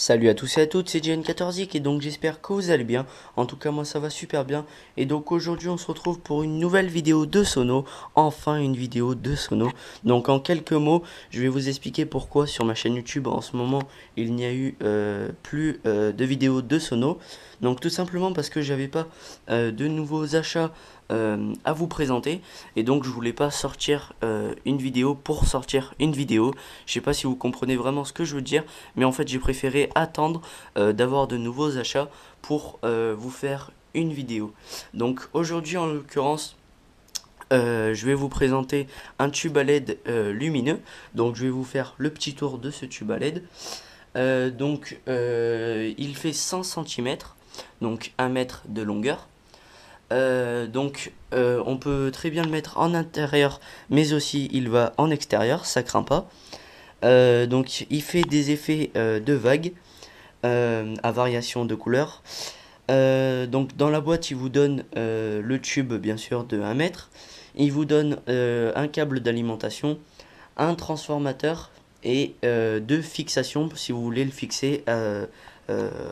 Salut à tous et à toutes, c'est Jn14zik et donc j'espère que vous allez bien. En tout cas moi ça va super bien. Et donc aujourd'hui on se retrouve pour une nouvelle vidéo de Sono. Enfin une vidéo de Sono. Donc en quelques mots je vais vous expliquer pourquoi sur ma chaîne YouTube en ce moment il n'y a eu plus de vidéos de Sono. Donc tout simplement parce que j'avais pas de nouveaux achats à vous présenter. Et donc je voulais pas sortir une vidéo pour sortir une vidéo. Je sais pas si vous comprenez vraiment ce que je veux dire. Mais en fait j'ai préféré attendre d'avoir de nouveaux achats pour vous faire une vidéo. Donc aujourd'hui en l'occurrence je vais vous présenter un tube à LED lumineux. Donc je vais vous faire le petit tour de ce tube à LED. Il fait 100 cm, donc 1 mètre de longueur. On peut très bien le mettre en intérieur, mais aussi il va en extérieur, ça craint pas. Donc il fait des effets de vagues à variation de couleurs. Donc dans la boîte il vous donne le tube bien sûr de 1 mètre. Il vous donne un câble d'alimentation, un transformateur et deux fixations si vous voulez le fixer à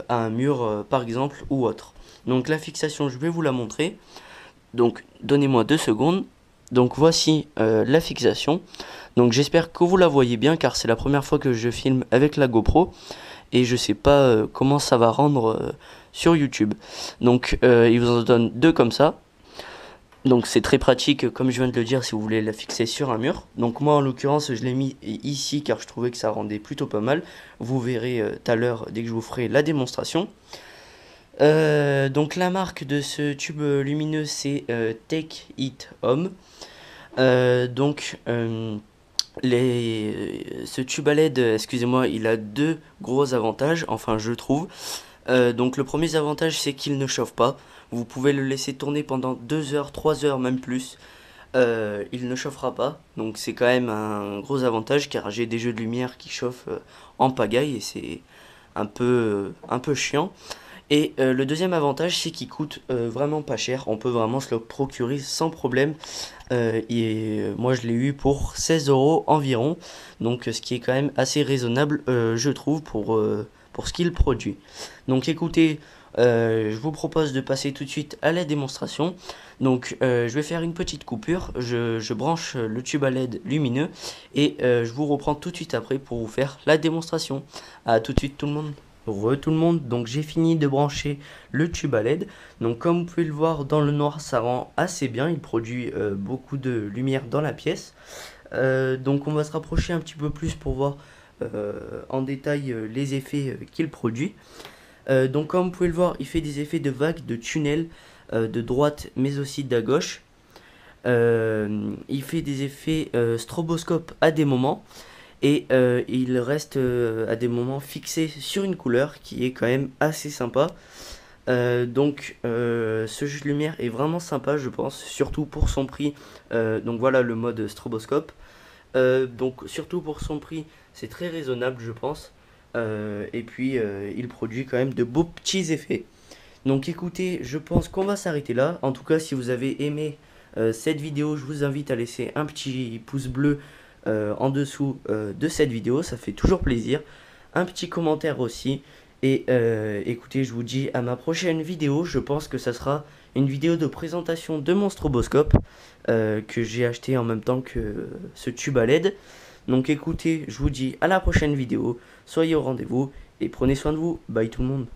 un mur par exemple ou autre. Donc la fixation je vais vous la montrer. Donc donnez-moi 2 secondes. Donc voici la fixation. Donc j'espère que vous la voyez bien car c'est la première fois que je filme avec la GoPro et je sais pas comment ça va rendre sur YouTube. Donc il vous en donne deux comme ça. Donc c'est très pratique comme je viens de le dire si vous voulez la fixer sur un mur. Donc moi en l'occurrence je l'ai mis ici car je trouvais que ça rendait plutôt pas mal. Vous verrez tout à l'heure dès que je vous ferai la démonstration. Donc la marque de ce tube lumineux c'est Take It Home. Ce tube à LED, excusez-moi, il a deux gros avantages, enfin je trouve. Donc le premier avantage c'est qu'il ne chauffe pas. Vous pouvez le laisser tourner pendant 2 heures, 3 heures, même plus. Il ne chauffera pas. Donc c'est quand même un gros avantage car j'ai des jeux de lumière qui chauffent en pagaille et c'est un peu chiant. Et le deuxième avantage, c'est qu'il coûte vraiment pas cher. On peut vraiment se le procurer sans problème. Moi, je l'ai eu pour 16 euros environ. Donc, ce qui est quand même assez raisonnable, je trouve, pour ce qu'il produit. Donc, écoutez, je vous propose de passer tout de suite à la démonstration. Donc, je vais faire une petite coupure. Je branche le tube à LED lumineux. Et je vous reprends tout de suite après pour vous faire la démonstration. A tout de suite, tout le monde. Tout le monde, donc j'ai fini de brancher le tube à LED. Donc comme vous pouvez le voir dans le noir ça rend assez bien, il produit beaucoup de lumière dans la pièce. Donc on va se rapprocher un petit peu plus pour voir en détail les effets qu'il produit. Donc comme vous pouvez le voir il fait des effets de vagues, de tunnels, de droite mais aussi de la gauche. Il fait des effets stroboscope à des moments. Et il reste à des moments fixé sur une couleur qui est quand même assez sympa. Ce jeu de lumière est vraiment sympa je pense, surtout pour son prix. Donc voilà le mode stroboscope. Donc surtout pour son prix c'est très raisonnable je pense. Il produit quand même de beaux petits effets. Donc écoutez, je pense qu'on va s'arrêter là. En tout cas si vous avez aimé cette vidéo, je vous invite à laisser un petit pouce bleu en dessous de cette vidéo, ça fait toujours plaisir. Un petit commentaire aussi. Et écoutez, je vous dis à ma prochaine vidéo. Je pense que ça sera une vidéo de présentation de mon stroboscope que j'ai acheté en même temps que ce tube à LED. Donc écoutez, je vous dis à la prochaine vidéo. Soyez au rendez-vous et prenez soin de vous. Bye tout le monde.